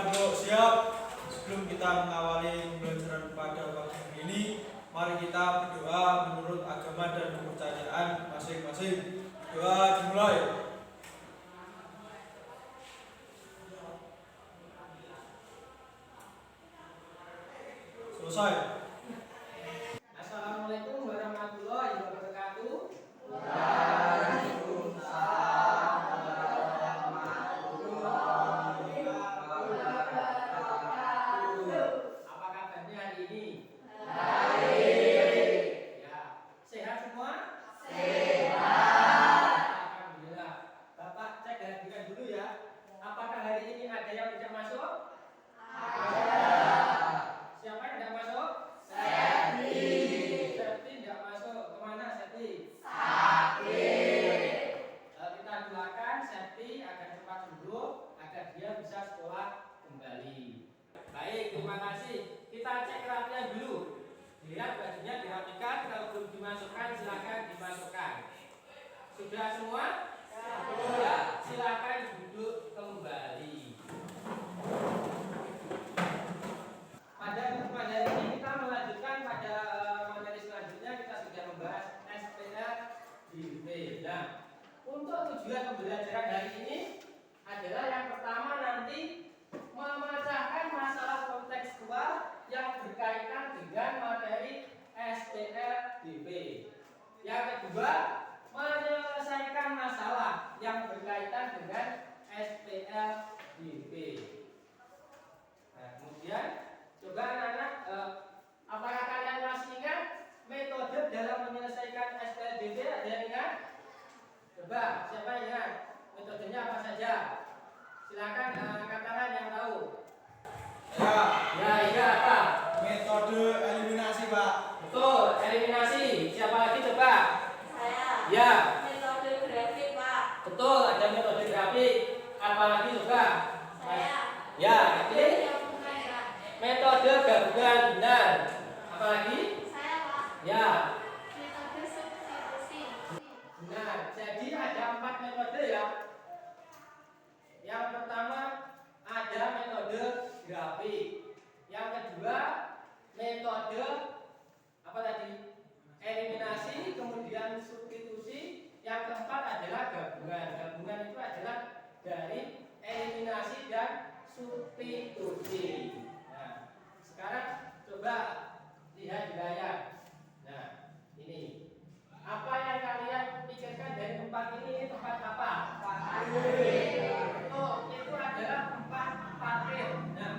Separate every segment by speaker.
Speaker 1: adik-adik siap? Sebelum kita mengawali pembelajaran pada pagi hari ini, mari kita berdoa menurut agama dan kepercayaan masing-masing. Doa dimulai. Selesai.
Speaker 2: Assalamualaikum warahmatullahi wabarakatuh. Apa kabarnya hari ini? Ya, sehat semua? Alhamdulillah. Bapak cek kehadiran dulu ya. Apakah hari ini ada yang tidak masuk? Siapa yang tidak masuk? Septi tidak masuk. Kemana Septi? Kita doakan Septi agar cepat sembuh agar dia bisa sekolah kembali. Baik, terima kasih. Kita cek kerapian dulu. Dilihat bajunya dirapikan. Kalau belum dimasukkan silakan dimasukkan. Sudah semua? Sudah. Silakan duduk kembali. Pada kesempatan hari ini kita melanjutkan pada materi selanjutnya. Kita sudah membahas SPL di B. Nah, untuk tujuan pembelajaran hari ini adalah yang pertama nanti memecahkan masalah kontekstual yang berkaitan dengan materi SPLDB. Yang kedua, menyelesaikan masalah yang berkaitan dengan SPLDB. Nah, kemudian coba anak-anak, apakah kalian masih ingat metode dalam menyelesaikan SPLDB? Ada yang ingat? Coba, siapa yang ingat? Metodenya apa saja? Silakan angkat tangan yang tahu. Ya, apa?
Speaker 1: Metode eliminasi, Pak.
Speaker 2: Betul, eliminasi. Siapa lagi coba?
Speaker 3: Saya.
Speaker 2: Ya.
Speaker 3: Metode grafik, Pak.
Speaker 2: Betul, ada metode grafik. Apa lagi coba?
Speaker 3: Saya.
Speaker 2: Ya, ini
Speaker 3: Gabungan, Pak.
Speaker 2: metode gabungan benar. Apa lagi?
Speaker 3: Saya, Pak.
Speaker 2: Ya.
Speaker 3: Metode substitusi.
Speaker 2: Nah, jadi ada 4 metode ya. Yang pertama ada metode grafik. Yang kedua metode apa tadi? Eliminasi, kemudian substitusi. Yang keempat adalah gabungan. Gabungan itu adalah dari eliminasi dan substitusi. Nah, sekarang coba lihat di layar. Nah, ini. Apa yang kalian pikirkan dari tempat ini tempat apa? Betul, itu adalah tempat parkir. Nah,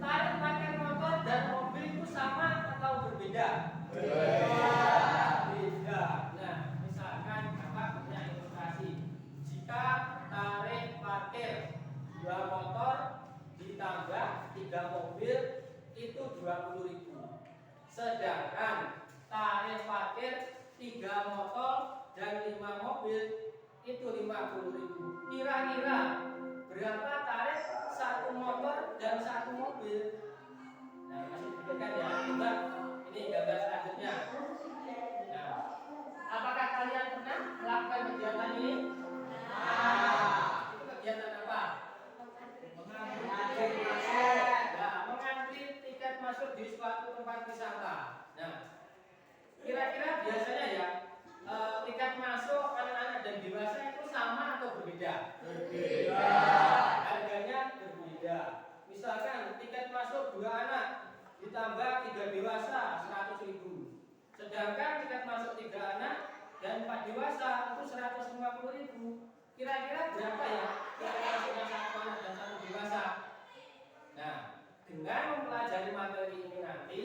Speaker 2: tarif parkir motor dan mobil itu sama atau berbeda? Beda. Nah, misalkan Bapak punya ilustrasi. Jika tarif parkir 2 motor ditambah 3 mobil itu 20.000. Sedangkan tarif parkir 3 motor dan 5 mobil itu 50.000. Kira-kira berapa tarif 1 motor dan 1 mobil? Nah, masih dipikirkan ya. Coba ini gambar selanjutnya. Nah, apakah kalian pernah melakukan kegiatan ini? Itu kegiatan apa? Mengantri tiket masuk di suatu tempat wisata. Nah, kira-kira biasanya ya tiket masuk anak-anak dan dewasa itu sama atau berbeda? Berbeda. Harganya berbeda. Misalkan tiket masuk 2 anak ditambah 3 dewasa 100.000. Sedangkan tiket masuk 3 anak dan 4 dewasa itu 150.000. Kira-kira berapa ya tiket masuknya 1 anak dan 1 dewasa? Nah, dengan mempelajari materi ini nanti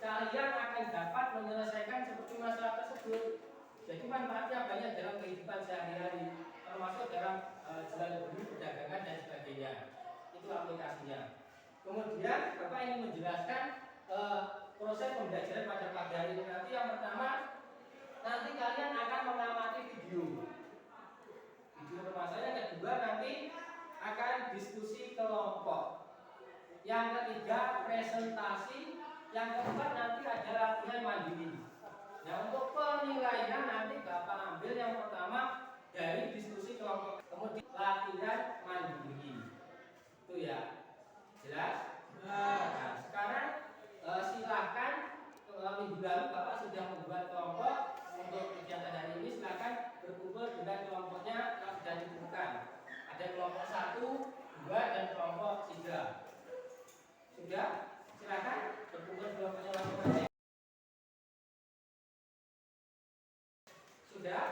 Speaker 2: kalian akan dapat menyelesaikan seperti masalah tersebut. Jadi manfaatnya banyak dalam kehidupan sehari-hari, termasuk dalam jual beli, perdagangan dan sebagainya. Itu aplikasinya. Kemudian Bapak ingin menjelaskan proses pembelajaran pada pagi hari ini. Nanti yang pertama, nanti kalian akan mengamati video permasalahan. Yang kedua nanti akan diskusi kelompok. Yang ketiga presentasi. Yang keempat nanti ada latihan mandiri. Nah, untuk penilaian nanti Bapak ambil yang pertama dari diskusi kelompok, kemudian latihan mandiri. Itu ya. Jelas? Nah, sekarang silakan minggu lalu Bapak sudah membuat kelompok untuk kegiatan hari ini. Silakan berkumpul dengan kelompoknya yang sudah ditentukan. Ada kelompok 1, 2, dan kelompok 3. Sudah? Silakan berkumpul kelompoknya masing-masing. Sudah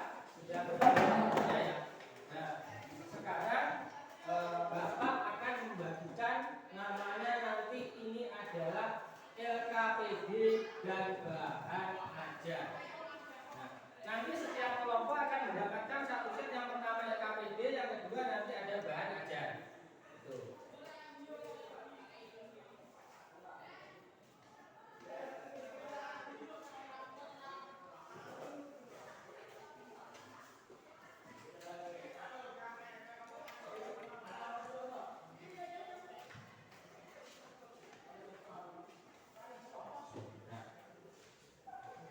Speaker 2: berkumpul ya. Nah, sekarang Bapak akan membagikan namanya nanti ini adalah LKPD dan bahan ajar. Nah, nanti setiap kelompok akan mendapatkan satu set. Yang pertama LKPD, yang kedua nanti ada bahan ajar. Itu.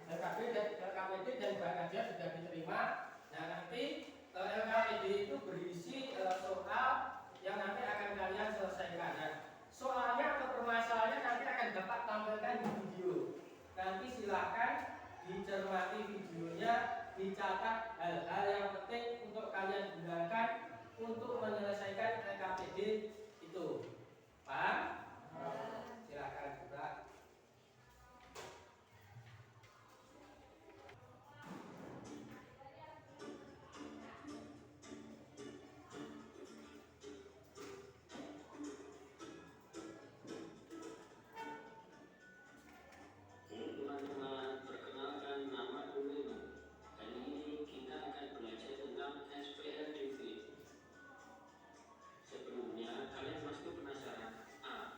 Speaker 2: LKPD dan bahan ajar sudah diterima. Nah, nanti LKPD itu berisi soal yang nanti akan kalian selesaikan. Nah, soalnya atau permasalahannya nanti akan Bapak tampilkan di video. Nanti silakan dicermati videonya, dicatat hal-hal yang penting untuk kalian gunakan untuk menyelesaikan LKPD itu. Paham? Silakan buka.
Speaker 4: Teman-teman, perkenalkan nama Nino. Kali ini kita akan belajar tentang SPLDV. Sebelumnya, kalian pasti penasaran, apa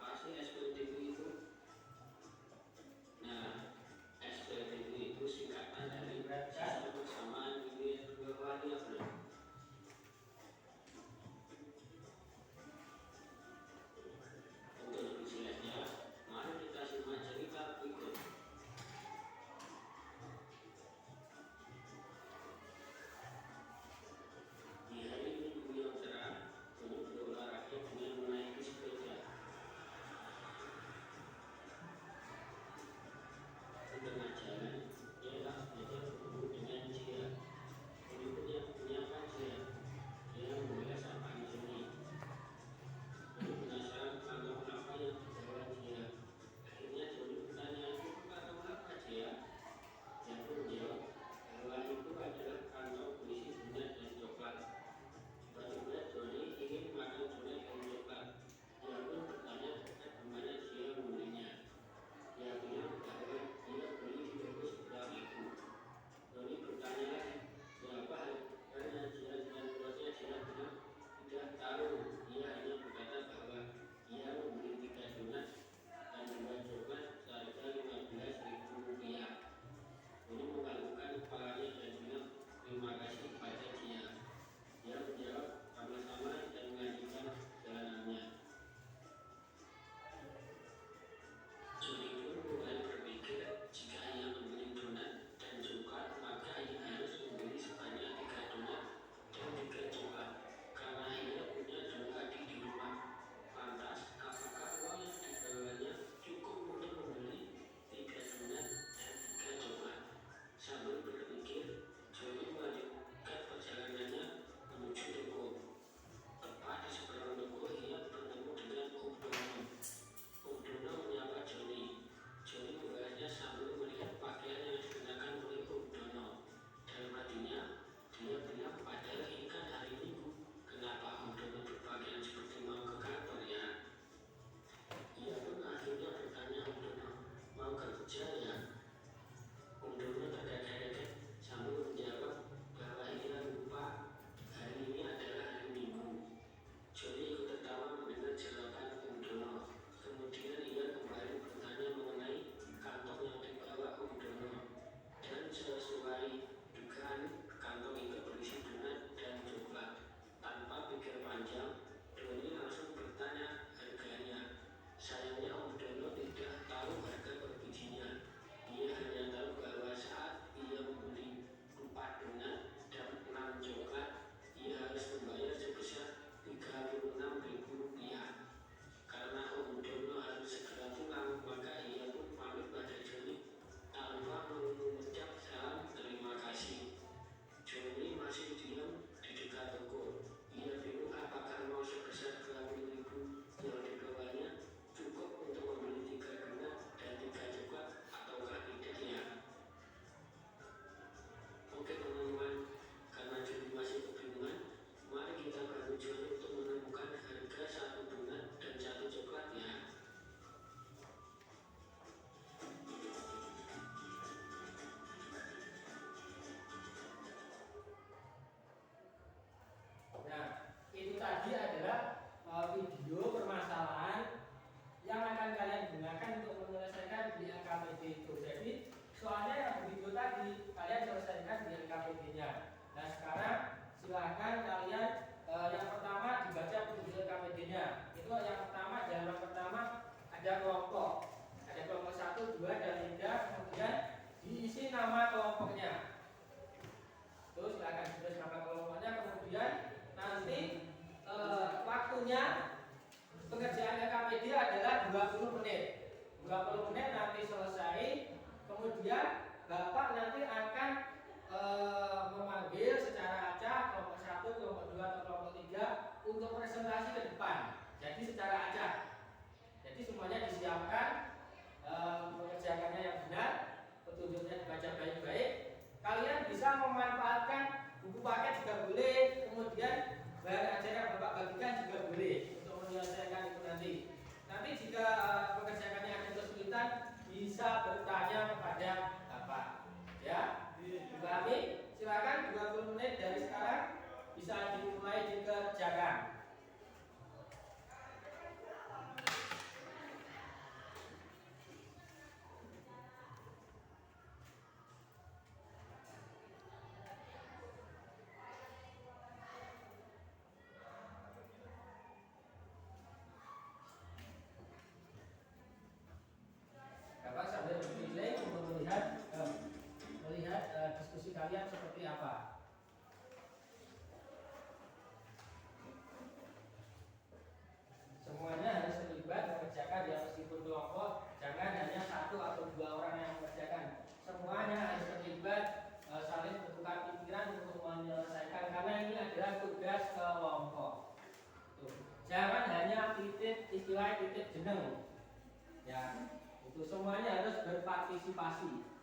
Speaker 2: kelompok. Ada kelompok 1, 2, dan 3, kemudian diisi nama kelompoknya. Terus silakan tulis nama kelompoknya, kemudian nanti waktunya pekerjaan LKPD adalah 20 menit. 20 menit nanti selesai, kemudian Bapak nanti akan memanggil secara acak kelompok 1, kelompok 2, atau kelompok 3 untuk presentasi ke depan. Jadi secara acak. Jadi semuanya disiapkan, mengerjakannya yang benar, petunjuknya dibaca baik-baik. Kalian bisa memanfaatkan buku paket juga boleh, kemudian bahan ajar yang Bapak bagikan juga boleh untuk menyelesaikan itu nanti. Nanti jika pekerjaannya ada kesulitan, bisa bertanya kepada Bapak. Ya, dipahami? Silakan 20 menit dari sekarang bisa dimulai dikerjakan. Bapak sambil berkeliling untuk melihat diskusi kalian seperti apa. Semuanya harus terlibat mengerjakan ya, meskipun kelompok, jangan hanya 1 atau 2 orang yang mengerjakan. Semuanya harus terlibat, saling bertukar pikiran untuk menyelesaikan, karena ini adalah tugas kelompok. Tuh. Jangan hanya titip istilah titip jeneng. Ya, itu semuanya harus berpartisipasi.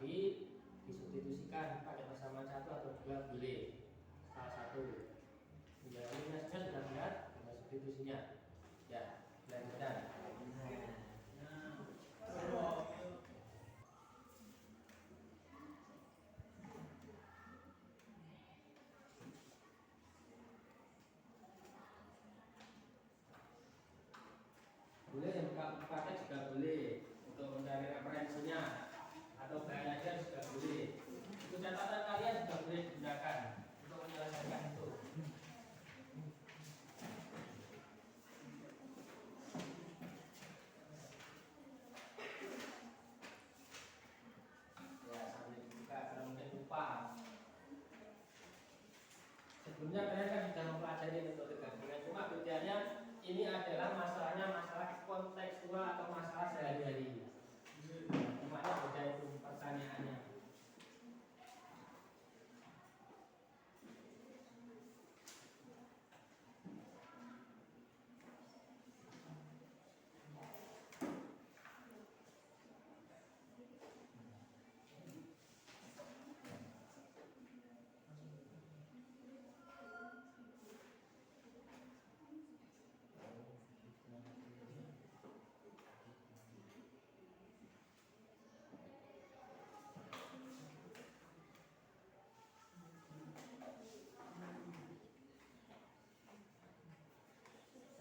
Speaker 2: Disubstitusikan pakai persamaan 1 atau 2 boleh, salah satu. Menjalannya sudah benar dengan substitusinya. Ya, lanjutkan. Boleh yang pakai juga boleh untuk mencari referensinya atau bahan ajar juga boleh. Itu catatan kalian juga boleh digunakan untuk menyelesaikan itu. Ya, sambil dibuka kalau mungkin lupa. Sebelumnya kalian kan sudah mempelajari metode gabungan, cuma bedanya ini adalah masalahnya masalah kontekstual. mahasiswa atau masalah sehari-hari. Gimana beda itu pertanyaannya?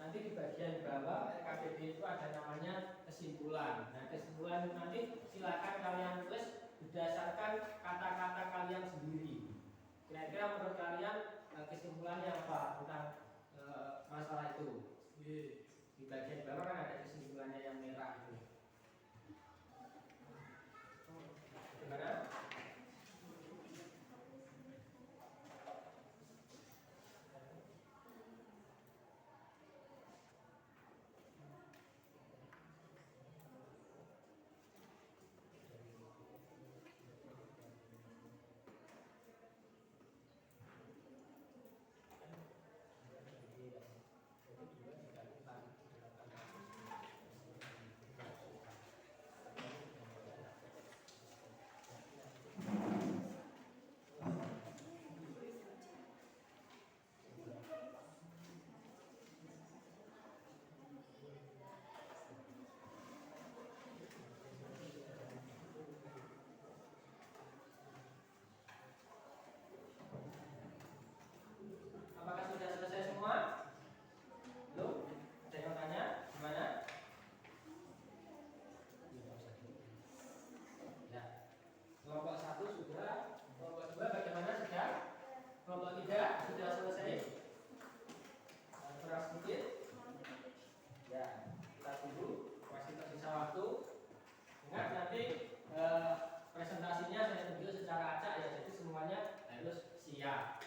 Speaker 2: Nanti di bagian bawah KBB itu ada namanya kesimpulan. Nah, kesimpulan itu nanti silakan kalian tulis berdasarkan kata-kata kalian sendiri. Kira-kira menurut kalian kesimpulannya apa tentang masalah itu? Di bagian bawah kan ada kesimpulannya yang merah itu. Gimana? Apakah sudah selesai semua? Belum? Ada yang tanya? Gimana? Ya. Kelompok 1 sudah. Kelompok 2 bagaimana sudah? Kelompok 3 sudah selesai? Kurang sedikit? Ya, kita tunggu. Masih tersisa waktu. Ingat nanti presentasinya saya tunjuk secara acak ya, jadi semuanya harus siap.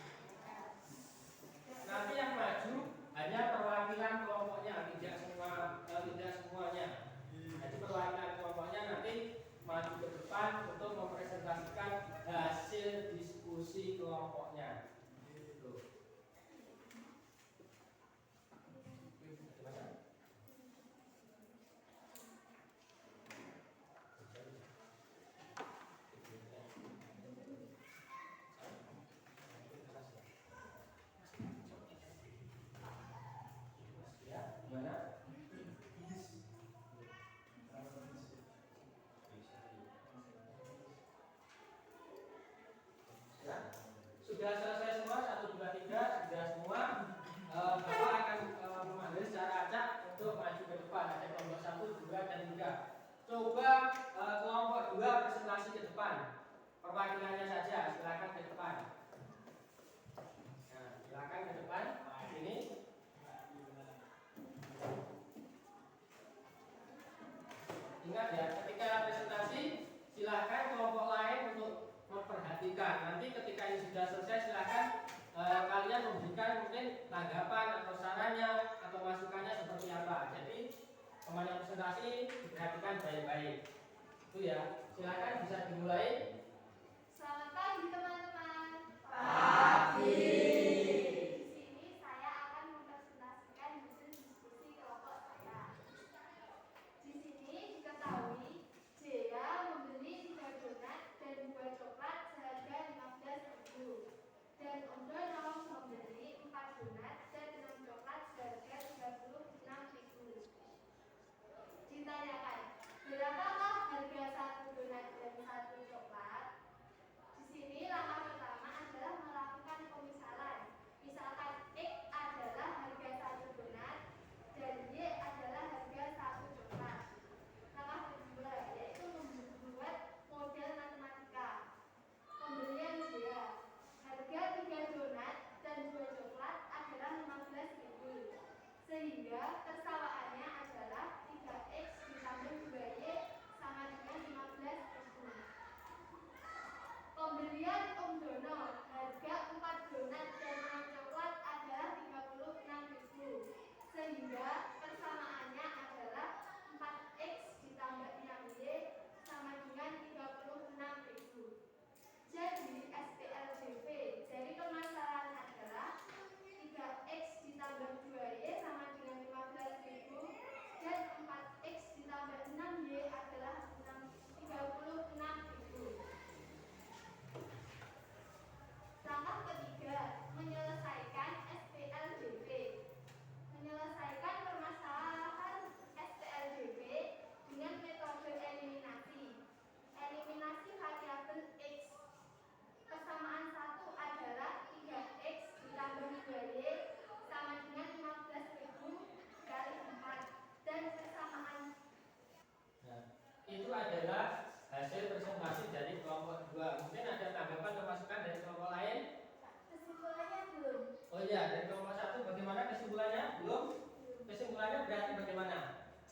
Speaker 2: Nanti yang maju hanya perwakilan kelompoknya, tidak semuanya. Jadi perwakilan kelompoknya nanti maju ke depan untuk mempresentasikan hasil diskusi kelompoknya. Gitu. Gimana? Ya, sudah selesai semua 1, 2, 3 sudah semua. Bapak akan memanggil secara acak untuk maju ke depan. Ada kelompok 1, 2, dan 3. Coba kelompok 2 presentasi ke depan. Perwakilannya saja, silakan ke depan. Nah, silakan ke depan. Ini. Ingat ya, ketika presentasi silakan kelompok lain untuk memperhatikan. Nanti ketika ini sudah selesai silakan kalian memberikan mungkin tanggapan atau sarannya atau masukannya seperti apa. Jadi pemanasan presentasi diperhatikan baik-baik. Itu ya. Silakan bisa dimulai.
Speaker 3: Selamat pagi teman-teman.
Speaker 5: Pagi.
Speaker 3: Di sini saya akan mempresentasikan hasil diskusi kelompok saya. Di sini diketahui Dea membeli 3 donat dan 2 coklat seharga 15.000 dan Om Dono membeli 4 donat dan 6 coklat seharga 36.000. Ditanyakan, berapakah harga 1 donat dan 1 coklat? Di sini langkah pertama adalah melakukan pemisahan
Speaker 2: adalah hasil presentasi dari kelompok 2. Mungkin ada tanggapan atau masukan dari kelompok lain?
Speaker 3: Kesimpulannya belum.
Speaker 2: Oh iya, dari kelompok 1 bagaimana kesimpulannya? Belum? Kesimpulannya berarti bagaimana?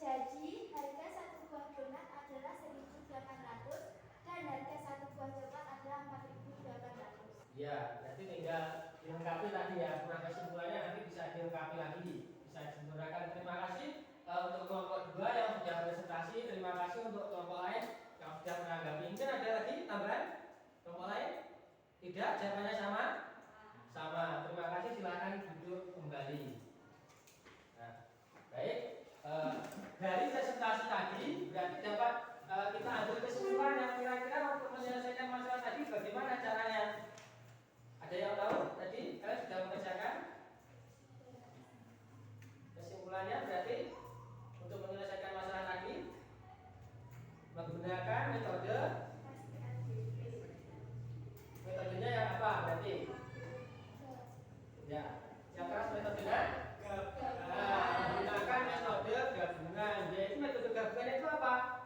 Speaker 3: Jadi, harga satu buah donat adalah 1.800 dan harga satu buah coklat adalah 4.800.
Speaker 2: Ya, berarti tinggal dilengkapi tadi ya. Kurang kesimpulannya nanti bisa dilengkapi lagi, bisa disempurnakan. Terima kasih untuk kelompok 2 yang sudah presentasi. Terima kasih untuk kelompok lain yang sudah menanggapi. Mungkin ada lagi tambahan? Kelompok lain? Tidak? Jawabannya sama? Sama. Terima kasih. Silakan duduk kembali. Nah, baik. Dari presentasi tadi berarti dapat kita ambil kesimpulan yang kira-kira untuk menyelesaikan masalah tadi bagaimana caranya. Ada yang tahu tadi? Kalian sudah mengerjakan? Kesimpulannya berarti untuk menyelesaikan masalah tadi menggunakan metodenya yang apa berarti? Ya, yang keras metodenya? Menggunakan metode gabungan. Yaitu metode gabungan itu apa?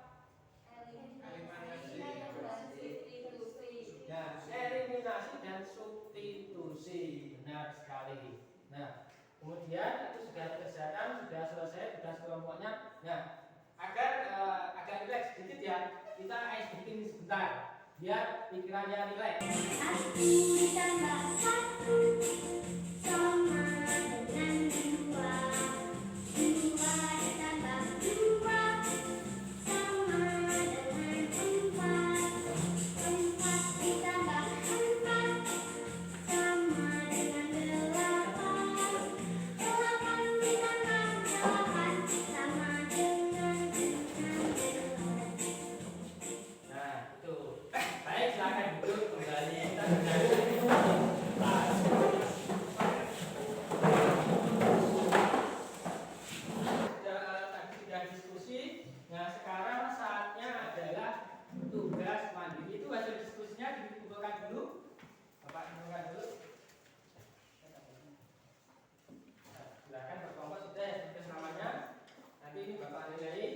Speaker 2: Ya, eliminasi dan substitusi. Benar sekali. Nah, kemudian itu sudah dikerjakan, sudah selesai, sudah sekelompoknya. Nah, agar agak rileks sedikit ya, kita ice breaking sebentar biar pikirannya rileks.
Speaker 3: 1 ditambah 1 sama dengan 2. 2 ditambah 2 sama dengan 4. 4 ditambah 4 sama dengan 8. 8 ditambah 8 sama dengan 16.
Speaker 2: Nah, itu. Baik, silakan duduk kembali. Kita sudah tadi sudah diskusi. Nah, sekarang saatnya adalah tugas mandiri. Itu hasil diskusinya dikumpulkan dulu. Bapak kumpulkan dulu. Nah, silakan berkelompok sudah ya tugas namanya. Nanti ini Bapak nilai.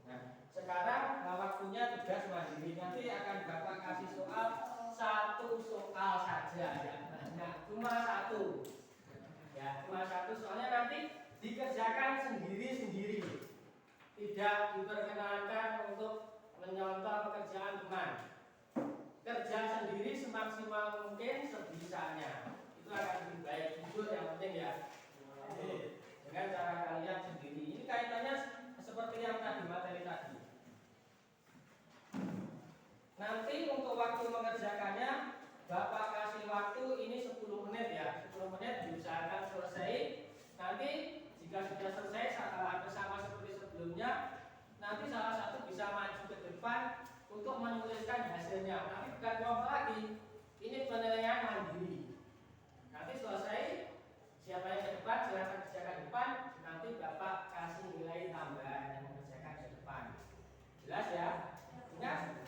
Speaker 2: Nah, sekarang waktunya tugas mandiri. Nanti akan Bapak kasih soal, 1 soal saja ya. Nah, cuma 1. Ya, cuma 1 soalnya nanti dikerjakan sendiri-sendiri. Tidak diperkenankan untuk menyontoh pekerjaan teman. Kerja sendiri semaksimal mungkin sebisanya. Itu akan lebih baik. Jujur yang penting ya. Dengan cara kalian sendiri. Ini kaitannya seperti yang tadi materi tadi. Nanti untuk waktu mengerjakannya Bapak kasih waktu ini 10 menit ya. 10 menit diusahakan selesai. Nanti jika sudah selesai hampir sama seperti sebelumnya, nanti salah satu bisa maju ke depan untuk menuliskan hasilnya. Tapi bukan kelompok lagi. Ini penilaian mandiri. Nanti selesai, siapa yang ke depan silahkan kerjakan depan. Nanti Bapak kasih nilai tambahan yang mengerjakan ke depan. Jelas ya? Ingat?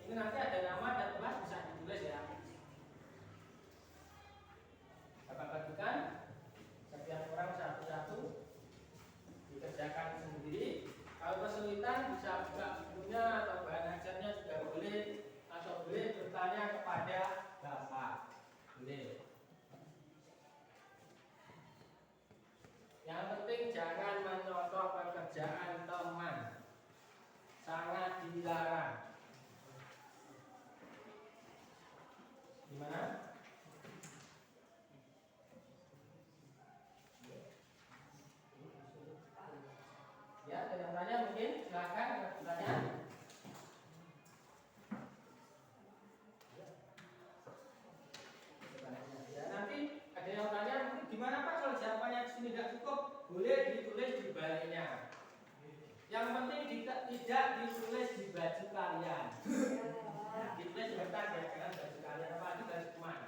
Speaker 2: Ini nanti ada nama dan kelas bisa ditulis ya. Bapak bagikan setiap orang satu-satu, dikerjakan sendiri. Kalau kesulitan bisa buka bukunya atau bahan ajarnya juga boleh, atau boleh bertanya kepada Bapak. Boleh. Yang penting jangan menyontoh pekerjaan teman. Sangat dilarang. Gimana? Ya, ada yang tanya mungkin? Silakan bertanya. Ya, nanti ada yang tanya mungkin gimana Pak kalau jawabannya di sini tidak cukup? Boleh ditulis di baliknya. Yang penting tidak ditulis di baju kalian. Ditulis di kertas ya, jangan baju kalian apa di baju teman.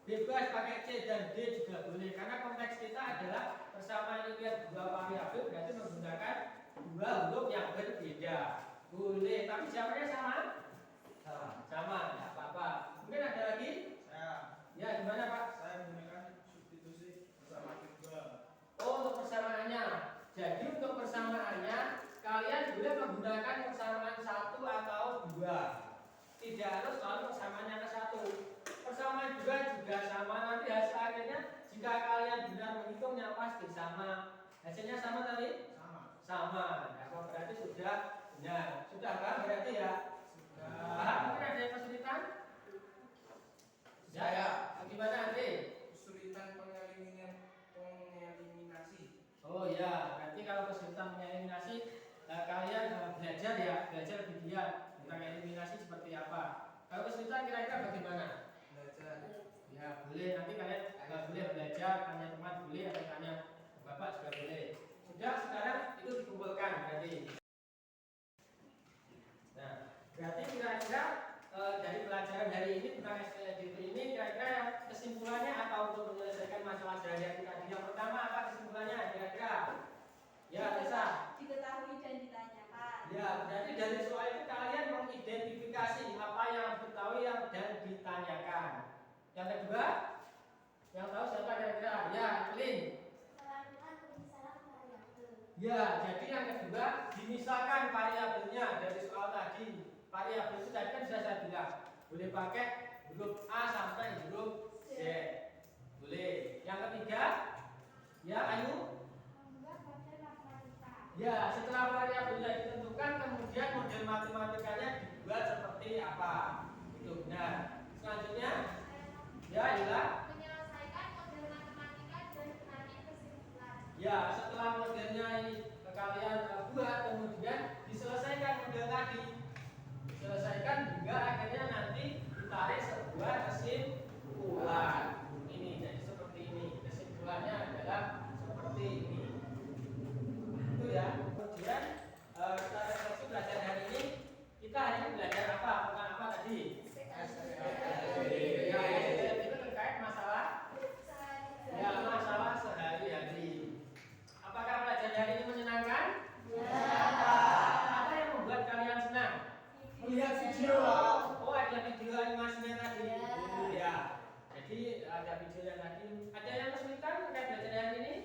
Speaker 2: Bebas pakai C dan D juga boleh karena konteks kita adalah persamaan nilai dua variabel berarti menggunakan dua huruf yang berbeda. Boleh, tapi jawabannya sama? Sama, tidak apa-apa. Mungkin ada lagi? Ya, gimana Pak?
Speaker 1: Saya menggunakan substitusi bersama kedua.
Speaker 2: Oh, untuk persamaannya. Jadi untuk persamaannya kalian boleh menggunakan persamaan satu atau dua. Tidak harus selalu persamaan yang ke satu. Persamaan juga sama, nanti hasil akhirnya jika kalian benar menghitungnya pasti sama. Hasilnya sama tadi? Sama. Nah, berarti sudah benar. Sudah kan berarti ya? Sudah. Mungkin ada yang kesulitan?
Speaker 5: Saya.
Speaker 2: Gimana Andre?
Speaker 5: Kesulitan pengeliminasi.
Speaker 2: Oh ya, berarti kalau kesulitan mengeliminasi kalian belajar ya, belajar lebih giat tentang eliminasi seperti apa. Kalau kesulitan kira-kira bagaimana?
Speaker 5: Belajar.
Speaker 2: Ya boleh, nanti kalian boleh belajar, tanya teman boleh atau tanya bapak juga boleh. Sudah, sekarang itu dikumpulkan berarti. Nah, berarti kira-kira dari pelajaran hari ini tentang SPLDP ini kira-kira yang kesimpulannya atau untuk menyelesaikan masalah sehari-hari tadi. Yang pertama apa kesimpulannya kira-kira? Ya, Lisa.
Speaker 3: Diketahui dan ditanyakan.
Speaker 2: Ya, berarti dari soal itu kalian mengidentifikasi apa yang diketahui dan ditanyakan. Yang kedua, yang tahu siapa kira-kira? Ya, Lin.
Speaker 3: Melakukan pemisahan variabel.
Speaker 2: Ya, jadi yang kedua dimisalkan variabelnya dari soal tadi. Variabel itu tadi kan sudah saya bilang boleh pakai huruf A sampai huruf Z. Boleh. Yang ketiga, ya Ayu.
Speaker 3: Membuat model matematika.
Speaker 2: Ya, setelah variabelnya ditentukan, kemudian model matematikanya dibuat seperti apa? Itu benar. Selanjutnya, ya Yula.
Speaker 3: Menyelesaikan model matematika dan menarik kesimpulan.
Speaker 2: Ya, setelah modelnya ini kalian buat, kemudian diselesaikan model tadi. Diselesaikan hingga akhirnya nanti ditarik sebuah kesimpulan. Ini jadi seperti ini. Kesimpulannya adalah seperti ini. Itu ya. Kemudian kita refleksi belajar hari ini. Kita hari ini belajar apa? Tentang apa tadi? Ya, itu terkait masalah ya masalah sehari-hari. Apakah pelajaran hari ini menyenangkan? Apa yang membuat kalian senang?
Speaker 1: Melihat video.
Speaker 2: Oh, ada video animasinya tadi. Ya. Jadi ada video yang tadi. Ada yang kesulitan terkait belajar hari ini?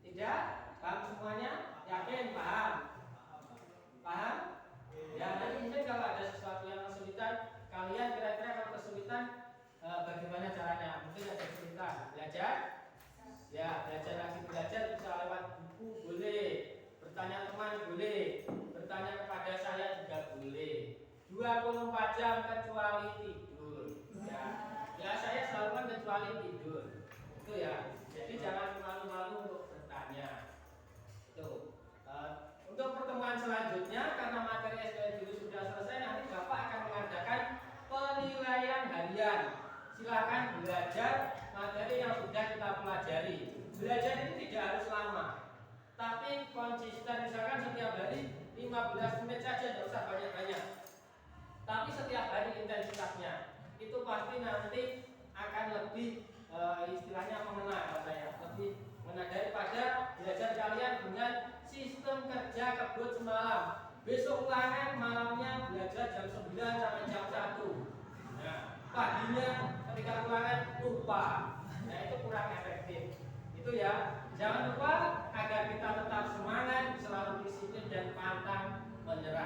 Speaker 2: Tidak? Paham semuanya? Yakin? Paham? Paham? Ya, nanti mungkin kalau ada sesuatu yang kesulitan, kalian kira-kira kalau kesulitan bagaimana caranya? Mungkin ada kesulitan. Belajar? Ya, belajar lagi belajar bisa lewat buku boleh. Bertanya teman boleh. Bertanya kepada saya juga boleh. 24 jam kecuali tidur. Ya, ya saya selalu kan kecuali tidur. Itu ya. Jadi jangan malu-malu untuk bertanya. Itu. Untuk pertemuan selanjutnya karena materi SPL dulu sudah selesai, nanti Bapak akan mengadakan penilaian harian. Silakan belajar materi yang sudah kita pelajari. Belajar ini tidak harus lama, tapi konsisten. Misalkan setiap hari 15 menit saja, tidak usah banyak-banyak. Tapi setiap hari intensitasnya itu pasti nanti akan lebih istilahnya mengena saya, lebih mengena daripada belajar kalian dengan sistem kerja kebut semalam. Besok ulangan malamnya belajar jam 9 sampai jam 1. Nah, paginya ketika ulangan lupa. Nah, itu kurang efektif. Itu ya. Jangan lupa agar kita tetap semangat, selalu disiplin dan pantang menyerah.